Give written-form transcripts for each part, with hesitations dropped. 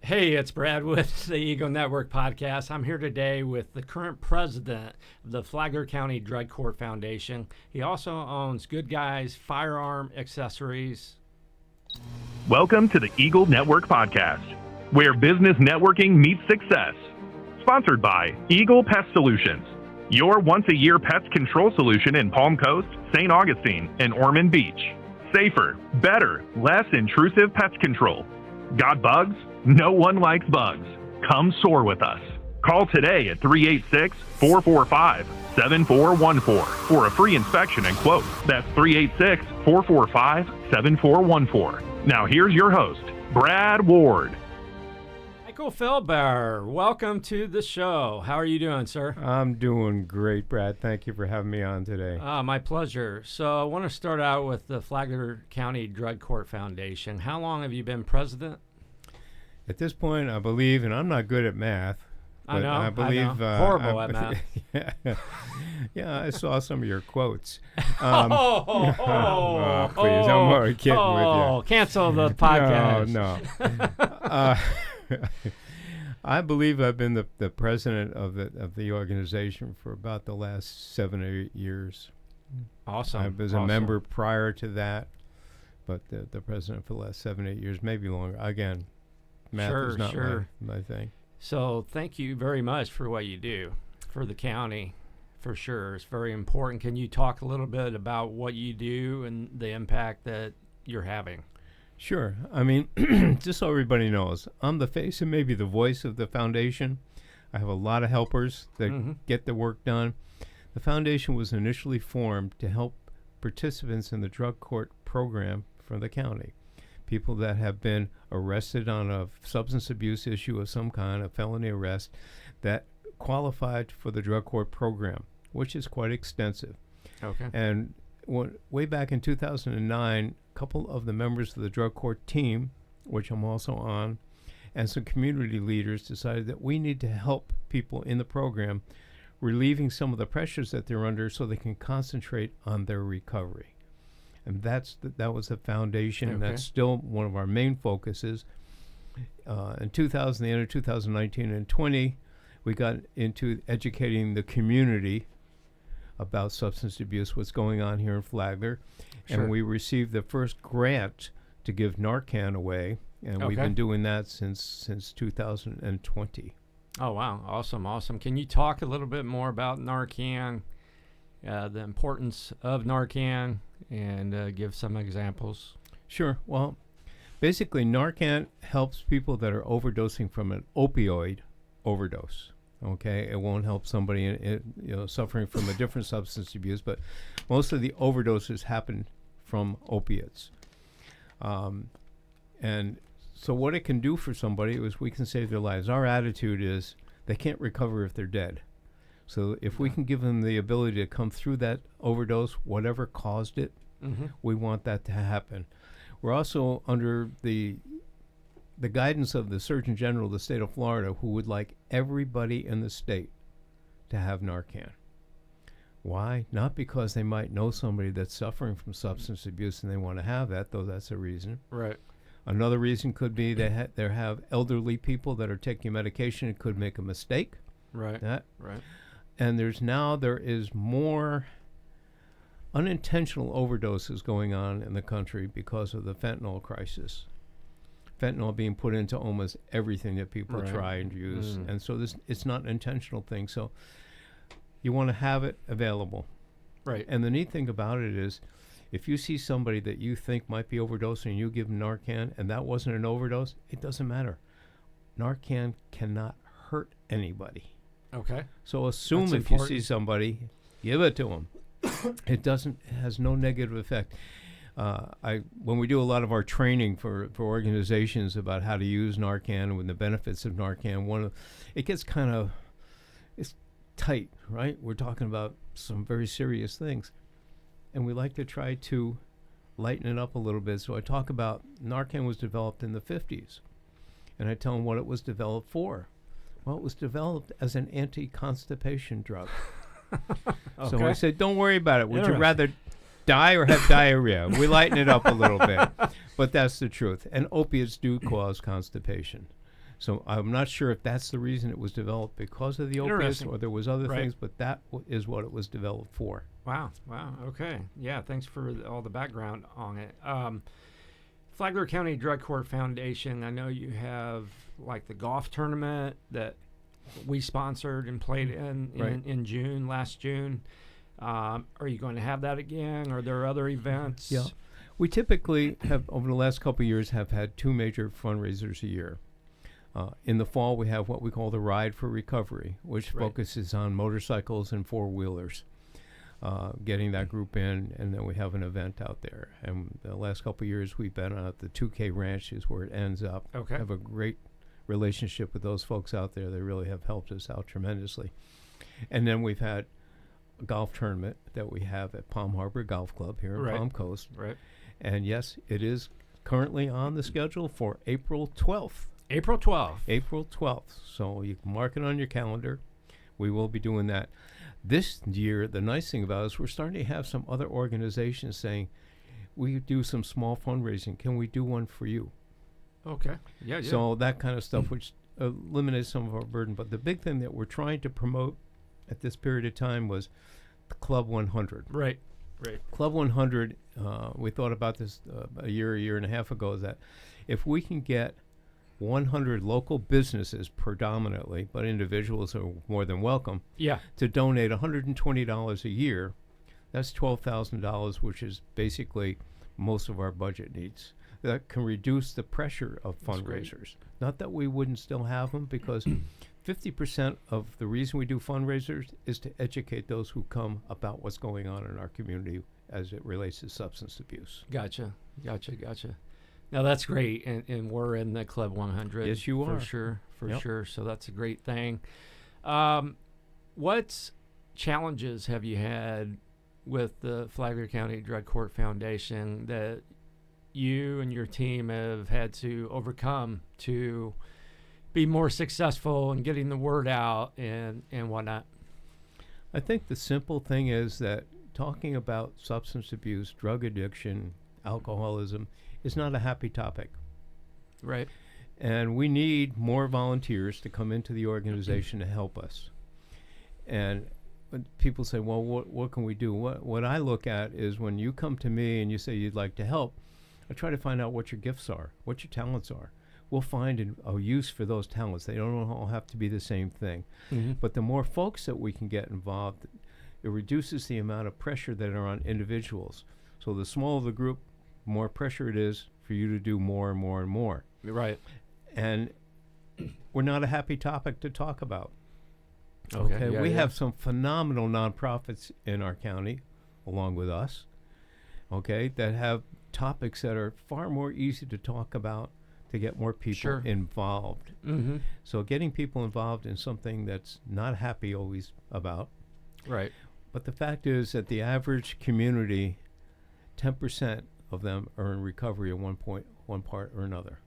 Hey, it's Brad with the Eagle Network Podcast. I'm here today with the current president of the Flagler County Drug Court Foundation. He also owns Guys Firearms Acessories. Welcome to the Eagle Network Podcast, where business networking meets success. Sponsored by Eagle Pest Solutions, your once-a-year pest control solution in Palm Coast, St. Augustine, and Ormond Beach. Safer, better, less intrusive pest control. Got bugs? No one likes bugs. Come soar with us. Call today at 386-445-7414 for a free inspection and quote. That's 386-445-7414. Now here's your host, Brad Ward. Michael Feldbauer, welcome to the show. How are you doing, sir? I'm doing great, Brad. Thank you for having me on today. My pleasure. So I want to start out with the Flagler County Drug Court Foundation. How long have you been president? At this point, I believe, and I'm not good at math. I know. I believe horrible at math. Yeah, I saw some of your quotes. Please, I'm already kidding with you. Cancel the podcast. No. I believe I've been the president of the organization for about the last 7 or 8 years. Awesome. I was a member prior to that, but the president for the last 7, 8 years, maybe longer. Again, math is not my thing. So thank you very much for what you do for the county, for sure. It's very important. Can you talk a little bit about what you do and the impact that you're having? Sure. I mean, just so everybody knows, I'm the face and maybe the voice of the foundation. I have a lot of helpers that get the work done. The foundation was initially formed to help participants in the drug court program for the county. People that have been arrested on a substance abuse issue of some kind, a felony arrest, that qualified for the drug court program, which is quite extensive. Okay. And way back in 2009, a couple of the members of the drug court team, which I'm also on, and some community leaders decided that we need to help people in the program relieving some of the pressures that they're under so they can concentrate on their recovery. And that was the foundation, and that's still one of our main focuses. In the end of 2019 and 20, we got into educating the community about substance abuse, what's going on here in Flagler. Sure. And we received the first grant to give Narcan away, and we've been doing that since 2020. Oh, wow. Awesome. Can you talk a little bit more about Narcan, the importance of Narcan, and give some examples? Sure. Well, basically, Narcan helps people that are overdosing from an opioid overdose. Okay, it won't help somebody suffering from a different substance abuse, but most of the overdoses happen from opiates. And so what it can do for somebody is we can save their lives. Our attitude is they can't recover if they're dead. So if we can give them the ability to come through that overdose, whatever caused it, we want that to happen. We're also under the guidance of the Surgeon General of the state of Florida, who would like everybody in the state to have Narcan. Why? Not because they might know somebody that's suffering from substance abuse and they want to have that, though that's a reason. Right. Another reason could be they have elderly people that are taking medication and could make a mistake. Right. Right. And there is more unintentional overdoses going on in the country because of the fentanyl crisis. Fentanyl being put into almost everything that people try and use. And so it's not an intentional thing. So you want to have it available. Right. And the neat thing about it is if you see somebody that you think might be overdosing and you give them Narcan and that wasn't an overdose, it doesn't matter. Narcan cannot hurt anybody. Okay. So assume if you see somebody, give it to them. It has no negative effect. When we do a lot of our training for organizations about how to use Narcan and the benefits of Narcan, it gets it's tight, right? We're talking about some very serious things. And we like to try to lighten it up a little bit. So I talk about Narcan was developed in the 50s. And I tell them what it was developed for. Well, it was developed as an anti-constipation drug. So I said, don't worry about it. Would you rather die or have diarrhea? We lighten it up a little bit. But that's the truth. And opiates do cause constipation. So I'm not sure if that's the reason it was developed, because of the opiates, Interesting. or there was other Right. things, but that is what it was developed for. Wow. Okay. Yeah. Thanks for all the background on it. Flagler County Drug Court Foundation. I know you have like the golf tournament that we sponsored and played in June, last June. Are you going to have that again? Are there other events? Yeah. We typically have, over the last couple of years, have had 2 major fundraisers a year. In the fall, we have what we call the Ride for Recovery, which focuses on motorcycles and 4-wheelers, getting that group in, and then we have an event out there. And the last couple of years, we've been at the 2K Ranch is where it ends up. Okay. Have a great relationship with those folks out there. They really have helped us out tremendously. And then we've had a golf tournament that we have at Palm Harbor Golf Club here in Palm Coast. Right. And yes, it is currently on the schedule for April 12th. April 12th. April 12th. So you can mark it on your calendar. We will be doing that. This year, the nice thing about it is we're starting to have some other organizations saying, we do some small fundraising. Can we do one for you? Okay. Yeah. So that kind of stuff, which eliminates some of our burden. But the big thing that we're trying to promote at this period of time was the Club 100. Right. Club 100, we thought about this a year and a half ago, is that if we can get 100 local businesses predominantly, but individuals are more than welcome, to donate $120 a year, that's $12,000, which is basically most of our budget needs. That can reduce the pressure of fundraisers. Not that we wouldn't still have them, because 50% of the reason we do fundraisers is to educate those who come about what's going on in our community as it relates to substance abuse. Gotcha. Now that's great, and we're in the Club 100. Yes, you are. For sure. So that's a great thing. What challenges have you had with the Flagler County Drug Court Foundation that you and your team have had to overcome to be more successful in getting the word out and whatnot? I think the simple thing is that talking about substance abuse, drug addiction, alcoholism is not a happy topic. Right. And we need more volunteers to come into the organization to help us. And when people say, well, what can we do? What I look at is when you come to me and you say you'd like to help, I try to find out what your gifts are, what your talents are. We'll find a use for those talents. They don't all have to be the same thing. But the more folks that we can get involved, it reduces the amount of pressure that are on individuals. So the smaller the group, more pressure it is for you to do more and more and more. Right. And we're not a happy topic to talk about. Okay. We have some phenomenal nonprofits in our county, along with us, that have topics that are far more easy to talk about, to get more people involved. So getting people involved in something that's not happy always about. Right. But the fact is that the average community, 10% of them are in recovery at one part or another.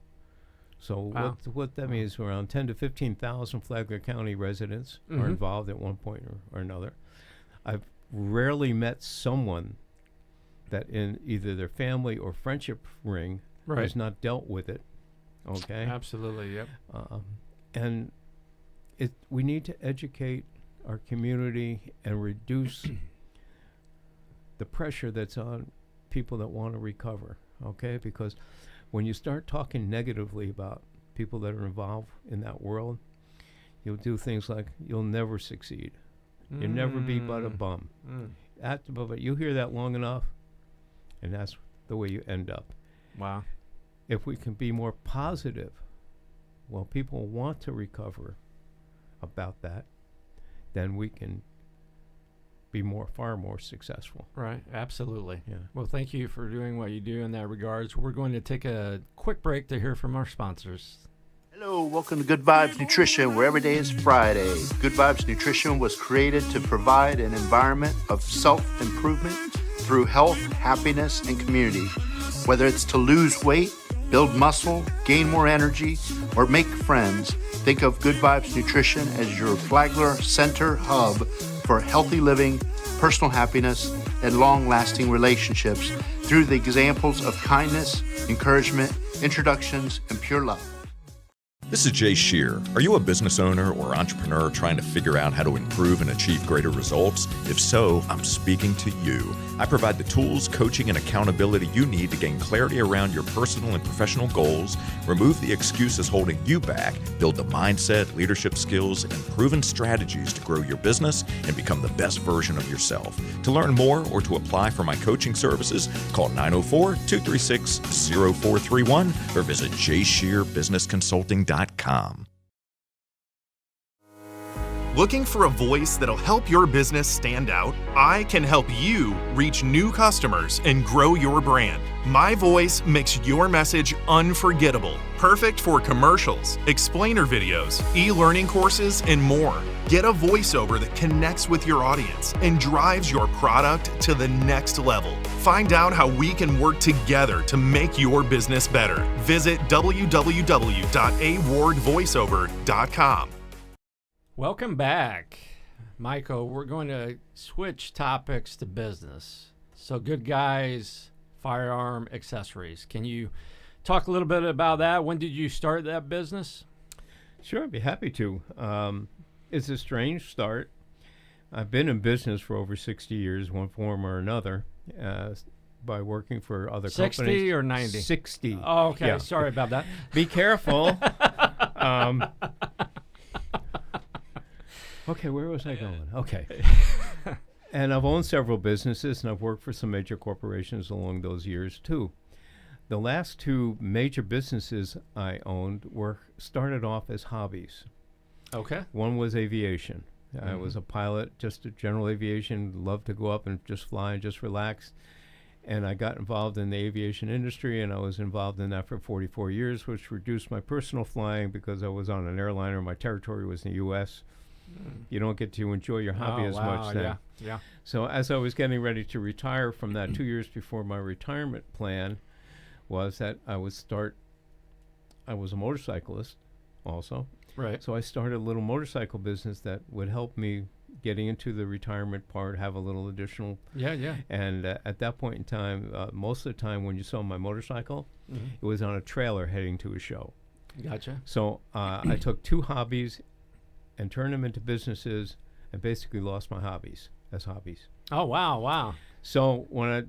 So what that means, around 10 to 15,000 Flagler County residents are involved at one point or another. I've rarely met someone that in either their family or friendship ring has not dealt with it. Okay. Absolutely. Yep. And we need to educate our community and reduce the pressure that's on people that want to recover. Okay, because when you start talking negatively about people that are involved in that world, you'll do things like you'll never succeed. You'll never be but a bum. But you hear that long enough, and that's the way you end up. Wow. If we can be more positive, well, people want to recover about that, then we can be far more successful. Right. Absolutely. Yeah. Well, thank you for doing what you do in that regards. We're going to take a quick break to hear from our sponsors. Hello, welcome to Good Vibes Nutrition, where every day is Friday. Good Vibes Nutrition was created to provide an environment of self-improvement through health, happiness, and community. Whether it's to lose weight, build muscle, gain more energy, or make friends, think of Good Vibes Nutrition as your Flagler Center hub for healthy living, personal happiness, and long-lasting relationships through the examples of kindness, encouragement, introductions, and pure love. This is Jay Shear. Are you a business owner or entrepreneur trying to figure out how to improve and achieve greater results? If so, I'm speaking to you. I provide the tools, coaching, and accountability you need to gain clarity around your personal and professional goals, remove the excuses holding you back, build the mindset, leadership skills, and proven strategies to grow your business and become the best version of yourself. To learn more or to apply for my coaching services, call 904-236-0431 or visit JShearBusinessConsulting.com. Looking for a voice that'll help your business stand out? I can help you reach new customers and grow your brand. My voice makes your message unforgettable, perfect for commercials, explainer videos, e-learning courses, and more. Get a voiceover that connects with your audience and drives your product to the next level. Find out how we can work together to make your business better. Visit www.awardvoiceover.com. Welcome back. Michael, we're going to switch topics to business. So Good Guys Firearm Accessories. Can you talk a little bit about that? When did you start that business? Sure, I'd be happy to. It's a strange start. I've been in business for over 60 years, one form or another, by working for other 60 companies. 60 or 90? 60. Oh, okay. Yeah. Sorry about that. Be careful. Okay, where was I going? Okay. And I've owned several businesses, and I've worked for some major corporations along those years, too. The last two major businesses I owned started off as hobbies. Okay. One was aviation. I was a pilot, just a general aviation, loved to go up and just fly and just relax. And I got involved in the aviation industry, and I was involved in that for 44 years, which reduced my personal flying because I was on an airliner. My territory was in the U.S. You don't get to enjoy your hobby as much then. Yeah. So as I was getting ready to retire from that, 2 years before my retirement plan was that I was a motorcyclist also. Right. So I started a little motorcycle business that would help me getting into the retirement part, have a little additional. Yeah. And at that point in time, most of the time when you saw my motorcycle, it was on a trailer heading to a show. Gotcha. So I took two hobbies and turned them into businesses and basically lost my hobbies as hobbies. Oh, wow. So when I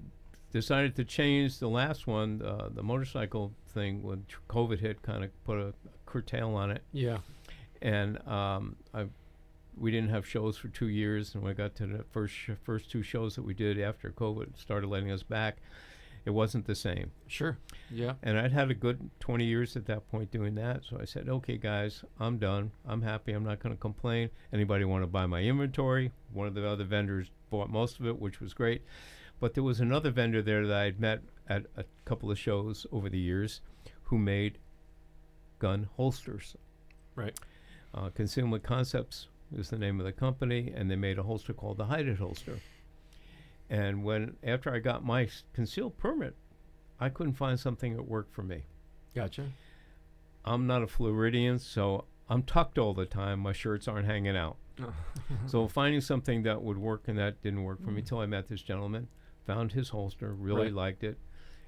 decided to change the last one, the motorcycle thing, when COVID hit, kind of put a curtail on it. Yeah. And we didn't have shows for 2 years, and when I got to the first two shows that we did after COVID started letting us back, it wasn't the same. Sure. Yeah. And I'd had a good 20 years at that point doing that, so I said, okay, guys, I'm done. I'm happy. I'm not going to complain. Anybody want to buy my inventory? One of the other vendors bought most of it, which was great. But there was another vendor there that I'd met at a couple of shows over the years who made gun holsters. Right. Concealment Concepts is the name of the company, and they made a holster called the Hide It holster. And after I got my concealed permit, I couldn't find something that worked for me. Gotcha. I'm not a Floridian, so I'm tucked all the time. My shirts aren't hanging out. So finding something that would work, and that didn't work for me till I met this gentleman, found his holster, really liked it,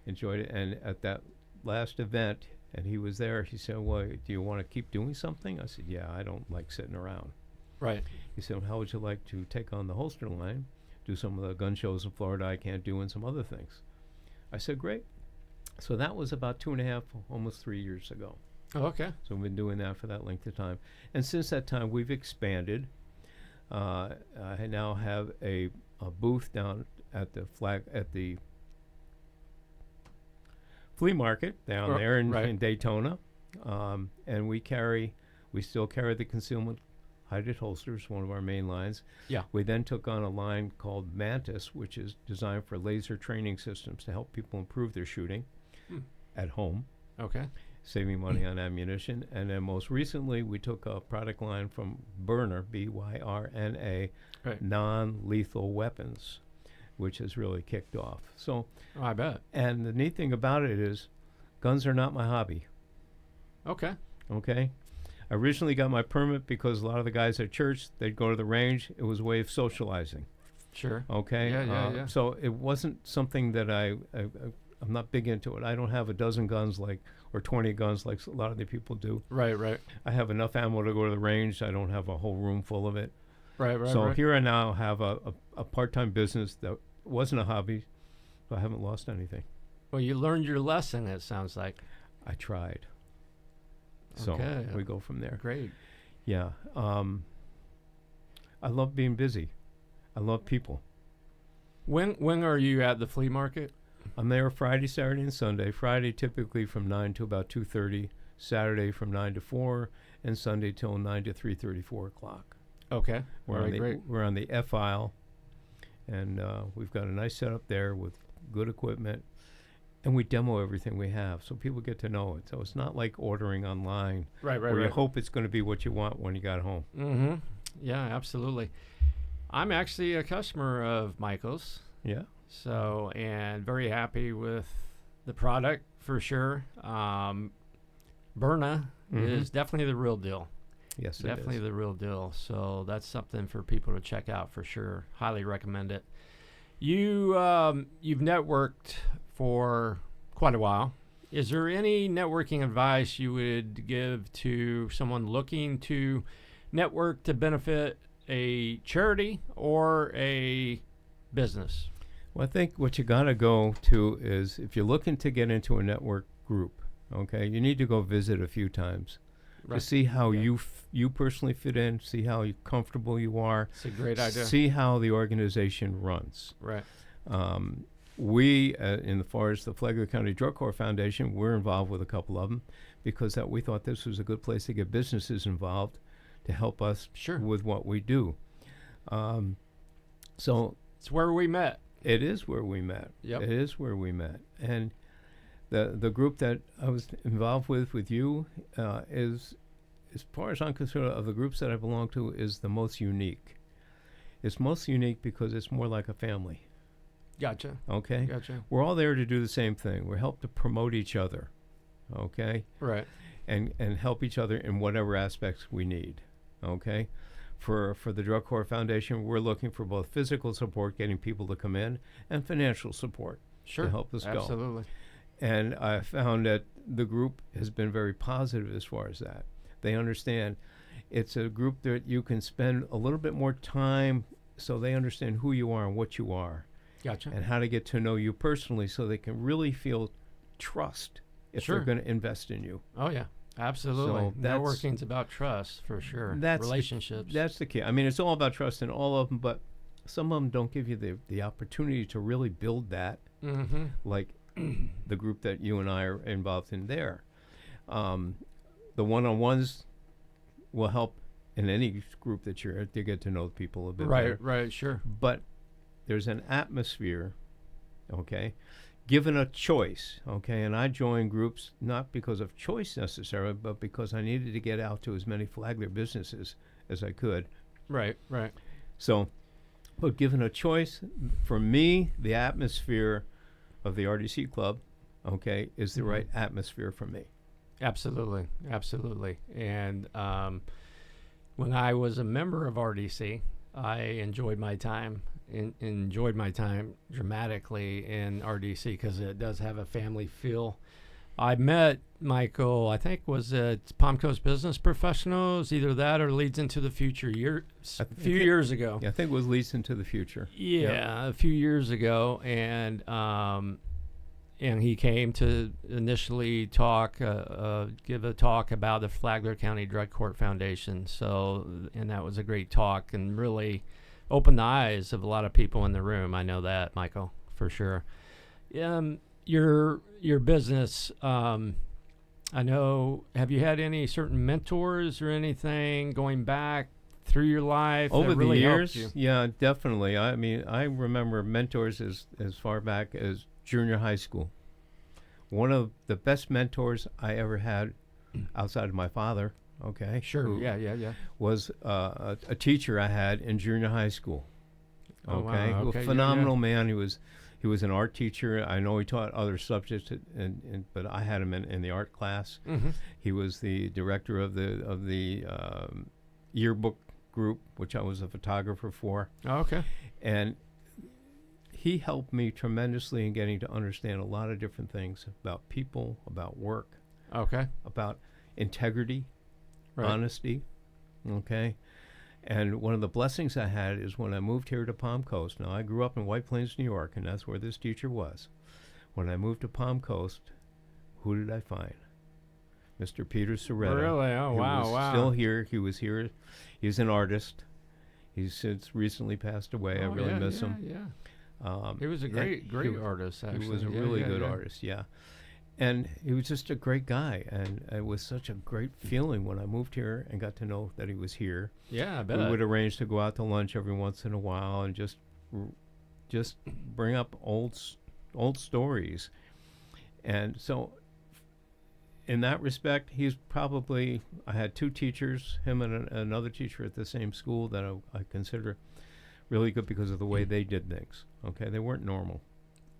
enjoyed it. And at that last event, and he was there, he said, well, do you want to keep doing something? I said, yeah, I don't like sitting around. Right. He said, how would you like to take on the holster line, do some of the gun shows in Florida I can't do, and some other things? I said, great. So that was about 2.5, almost 3 years ago. Oh, okay. So we've been doing that for that length of time. And since that time, we've expanded. I now have a booth down at the flea market down there in Daytona. And we still carry the Concealment Hide It holsters, one of our main lines. Yeah. We then took on a line called Mantis, which is designed for laser training systems to help people improve their shooting at home. Okay. Saving money on ammunition. And then most recently, we took a product line from Byrna, B-Y-R-N-A, non-lethal weapons, which has really kicked off. So, I bet. And the neat thing about it is, guns are not my hobby. Okay. I originally got my permit because a lot of the guys at church, they'd go to the range. It was a way of socializing. Sure. Okay. Yeah. So it wasn't something that I'm not big into it. I don't have a dozen guns or 20 guns like a lot of the people do. Right. I have enough ammo to go to the range. I don't have a whole room full of it. Right. So right. here I now have a part-time business that wasn't a hobby, so I haven't lost anything. Well, you learned your lesson, it sounds like. I tried. So Okay. we go from there. Great. Yeah. I love being busy. I love people. When are you at the flea market? I'm there Friday, Saturday, and Sunday. Friday typically from 9 to about 2:30. Saturday from 9 to 4, and Sunday till 9 to 3:30, 4 o'clock. Okay. We're on the F aisle, and we've got a nice setup there with good equipment, and we demo everything we have so people get to know it. So it's not like ordering online Right. where you hope it's going to be what you want when you got home. Mm-hmm. Yeah, absolutely. I'm actually a customer of Michael's. Yeah. So, and very happy with the product for sure. Byrna is definitely the real deal. Yes, Definitely it is. the real deal. So that's something for people to check out for sure. Highly recommend it. You've networked for quite a while. Is there any networking advice you would give to someone looking to network to benefit a charity or a business? Well, I think what you got to go to is if you're looking to get into a network group, okay, you need to go visit a few times to see how you personally fit in, see how comfortable you are. It's a great idea. See how the organization runs. Right. We, in as far as the Flagler County Drug Court Foundation, we're involved with a couple of them because that we thought this was a good place to get businesses involved to help us with what we do. So it's where we met. It is where we met. Yep. It is where we met. And the group that I was involved with you, is, as far as I'm concerned, of the groups that I belong to, is the most unique. It's most unique because it's more like a family. Gotcha. Okay? Gotcha. We're all there to do the same thing. We're help to promote each other. Okay? Right. And help each other in whatever aspects we need. Okay? For the Drug Court Foundation, we're looking for both physical support, getting people to come in, and financial support to help us go. Absolutely. And I found that the group has been very positive as far as that. They understand it's a group that you can spend a little bit more time so they understand who you are and what you are. Gotcha. And how to get to know you personally so they can really feel trust if they're going to invest in you. Oh, yeah. Absolutely. So Networking's about trust for sure. Relationships. That's the key. I mean, it's all about trust in all of them, but some of them don't give you the opportunity to really build that, like the group that you and I are involved in there. The one-on-ones will help in any group that you're at to get to know people a bit better. Right, sure. But there's an atmosphere, okay, given a choice, okay, and I joined groups not because of choice necessarily, but because I needed to get out to as many Flagler businesses as I could. Right. So, but given a choice, for me, the atmosphere of the RDC Club, okay, is the right atmosphere for me. Absolutely. And when I was a member of RDC, I enjoyed my time dramatically in RDC because it does have a family feel. I met Michael, I think was at Palm Coast Business Professionals, either that or Leads into the Future a few years ago. Yeah, I think it was Leads into the Future. Yeah, a few years ago, and he came to initially give a talk about the Flagler County Drug Court Foundation. So, and that was a great talk and really opened the eyes of a lot of people in the room. I know that, Michael, for sure. Your business, I know, have you had any certain mentors or anything going back through your life over that really the years? helped you? Yeah, definitely. I mean, I remember mentors as far back as junior high school. One of the best mentors I ever had outside of my father, okay? Sure, yeah. Was a teacher I had in junior high school. Okay, Oh, wow. A phenomenal man. He was an art teacher. I know he taught other subjects, but I had him in the art class. He was the director of the yearbook group, which I was a photographer for. Oh, okay. And he helped me tremendously in getting to understand a lot of different things about people, about work, Okay. about integrity, Right. honesty, okay? And one of the blessings I had is when I moved here to Palm Coast. Now, I grew up in White Plains, New York, and that's where this teacher was. When I moved to Palm Coast, who did I find? Mr. Peter Soretta. Really? Oh, He wow, was wow. still here. He was here. He's an artist. He's since recently passed away. I Oh, really yeah, miss yeah, him. Yeah. He was a and great he- artist, actually. He was a Yeah, really yeah, good yeah. artist, yeah. And he was just a great guy, and it was such a great feeling when I moved here and got to know that he was here. Yeah, I We bet. would arrange to go out to lunch every once in a while and just bring up old stories. And so, in that respect, he's probably, I had two teachers, him and another teacher at the same school that I consider really good because of the way they did things. Okay, they weren't normal.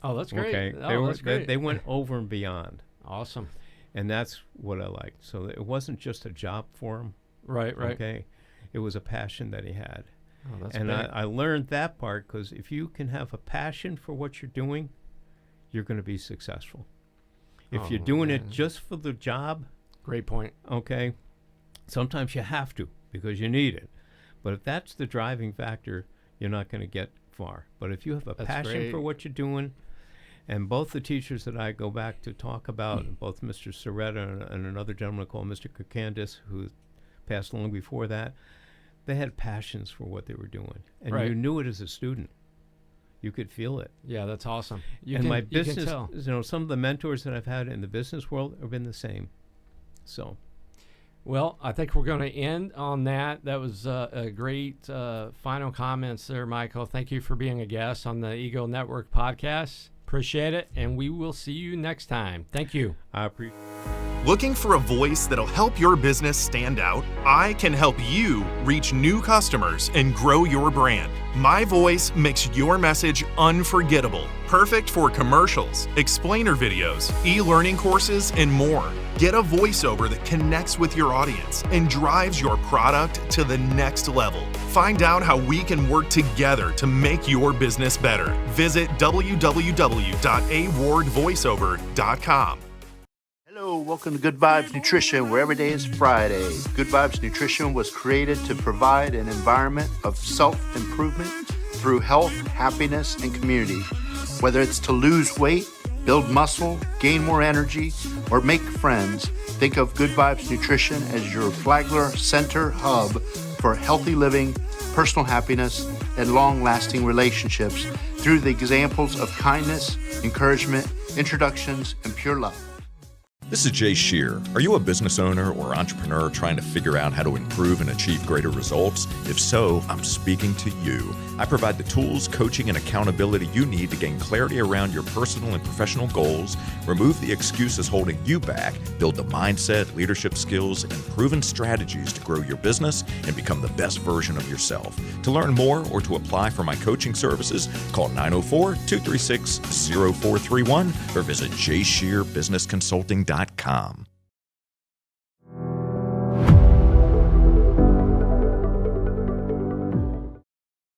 Oh, that's great. Okay, Oh, that's great. They went over and beyond, Awesome. and that's what I liked. So it wasn't just a job for him. Right, right. Okay, it was a passion that he had, Oh, that's and big. I learned that part because if you can have a passion for what you're doing, you're going to be successful. If you're Oh, doing man. it just for the job, Great point. okay, sometimes you have to because you need it. But if that's the driving factor, you're not going to get far. But if you have a That's passion for great. what you're doing, and both the teachers that I go back to talk about, both Mr. Soretta and another gentleman called Mr. Kakandis, who passed long before that, they had passions for what they were doing. And Right. you knew it as a student. You could feel it. Yeah, that's awesome. You And can, my you can business, tell. some of the mentors that I've had in the business world have been the same. So, Well, I think we're going to end on that. That was a great final comments there, Michael. Thank you for being a guest on the Eagle Network podcast. Appreciate it, and we will see you next time. Thank you. I appreciate. Looking for a voice that'll help your business stand out? I can help you reach new customers and grow your brand. My voice makes your message unforgettable. Perfect for commercials, explainer videos, e-learning courses, and more. Get a voiceover that connects with your audience and drives your product to the next level. Find out how we can work together to make your business better. Visit www.awardvoiceover.com. Hello, welcome to Good Vibes Nutrition, where every day is Friday. Good Vibes Nutrition was created to provide an environment of self-improvement through health, happiness, and community. Whether it's to lose weight, build muscle, gain more energy, or make friends, think of Good Vibes Nutrition as your Flagler Center hub for healthy living, personal happiness, and long-lasting relationships through the examples of kindness, encouragement, introductions, and pure love. This is Jay Shear. Are you a business owner or entrepreneur trying to figure out how to improve and achieve greater results? If so, I'm speaking to you. I provide the tools, coaching, and accountability you need to gain clarity around your personal and professional goals, remove the excuses holding you back, build the mindset, leadership skills, and proven strategies to grow your business and become the best version of yourself. To learn more or to apply for my coaching services, call 904-236-0431 or visit jshearbusinessconsulting.com.